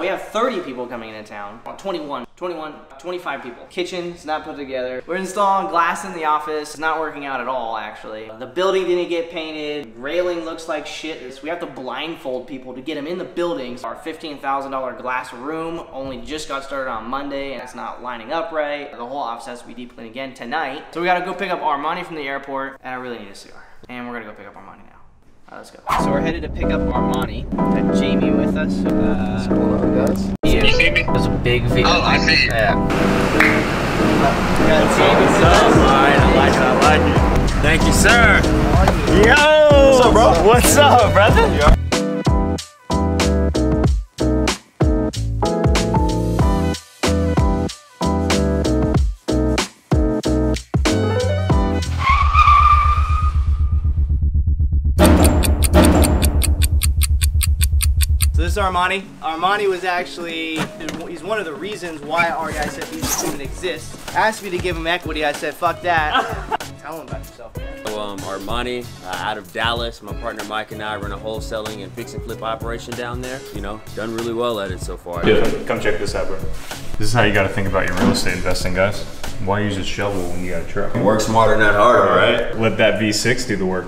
We have 30 people coming into town. 21, 25 people. Kitchen's not put together. We're installing glass in the office. It's not working out at all, actually. The building didn't get painted. Railing looks like shit. We have to blindfold people to get them in the buildings. Our $15,000 glass room only just got started on Monday, and it's not lining up right. The whole office has to be deep cleaned again tonight. So we gotta go pick up Armani from the airport, and I really need a cigar. And we're gonna go pick up Armani now. Let's go. So we're headed to pick up Armani. Got Jamie with us. What's going on, guys? You see me? There's a big video. Oh, I see you. Yeah. We got Jamie with us. Alright, I like it. Thank you, sir. Yo! What's up, bro? What's up, brother? Yeah. This is Armani. Armani was actually, he's one of the reasons why our guy said these even exist. Asked me to give him equity, I said, fuck that. Tell him about yourself, man. So, Armani, out of Dallas. My partner Mike and I run a wholesaling and fix and flip operation down there. You know, done really well at it so far. Yeah, come check this out, bro. This is how you gotta think about your real estate investing, guys. Why use a shovel when you got a truck? Work smarter, not harder, right? Let that V6 do the work.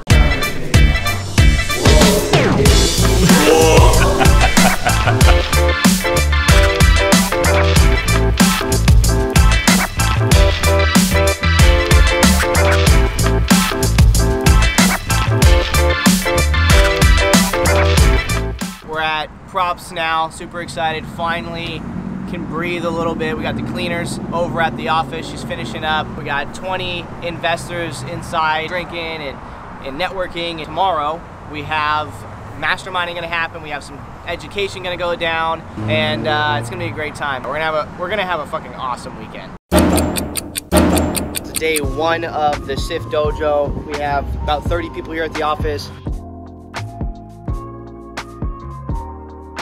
We're at props now, super excited, finally can breathe a little bit. We got the cleaners over at the office, she's finishing up. We got 20 investors inside drinking and networking. And tomorrow we have masterminding gonna happen, we have some education gonna go down, and it's gonna be a great time. We're gonna have a fucking awesome weekend. It's day one of the SIF Dojo. We have about 30 people here at the office.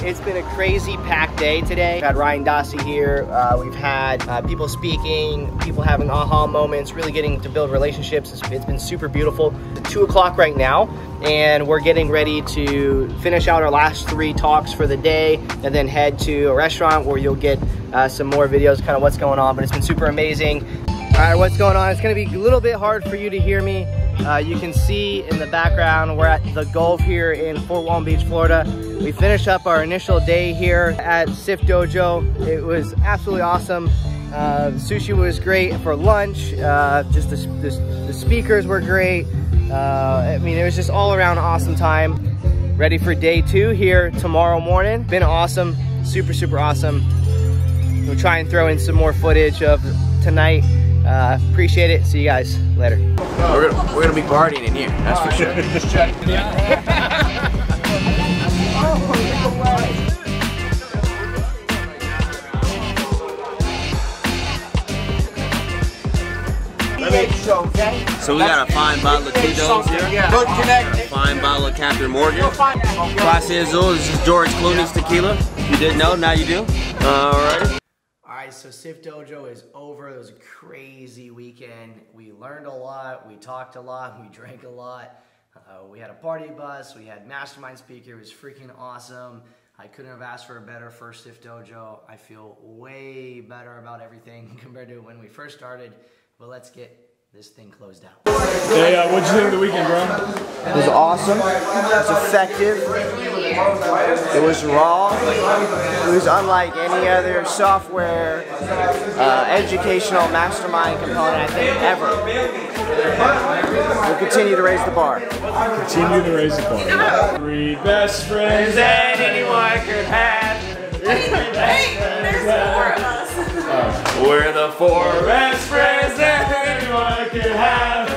It's been a crazy packed day today. We've had Ryan Dossie here. We've had people speaking, people having aha moments, really getting to build relationships. It's been super beautiful. It's 2 o'clock right now, and we're getting ready to finish out our last 3 talks for the day and then head to a restaurant where you'll get some more videos, kind of what's going on, but it's been super amazing. All right, what's going on? It's gonna be a little bit hard for you to hear me. You can see in the background, we're at the Gulf here in Fort Walton Beach, Florida. We finished up our initial day here at SIF Dojo. It was absolutely awesome. Sushi was great for lunch. Just the speakers were great. I mean, it was just all around awesome time. Ready for day 2 here tomorrow morning. Been awesome, super, super awesome. We'll try and throw in some more footage of tonight. Appreciate it. See you guys later. We're gonna be partying in here, that's for sure. Just check. So we got a fine bottle of Tito's here. Good connect. A fine bottle of Captain Morgan. Class Azul, this is George Clooney's tequila. If you didn't know, now you do. Alright. Alright, so SIF Dojo is over. It was a crazy weekend. We learned a lot, we talked a lot, we drank a lot. We had a party bus, we had Mastermind speaker. It was freaking awesome. I couldn't have asked for a better first SIF Dojo. I feel way better about everything compared to when we first started. But let's get this thing closed out. Hey, what'd you think of the weekend, bro? It was awesome. It was effective. It was raw. It was unlike any other software, educational mastermind component I think ever. We'll continue to raise the bar. Continue to raise the bar. 3 best friends that anyone could have. There's 4 of us. We're the 4 best friends that anyone could have.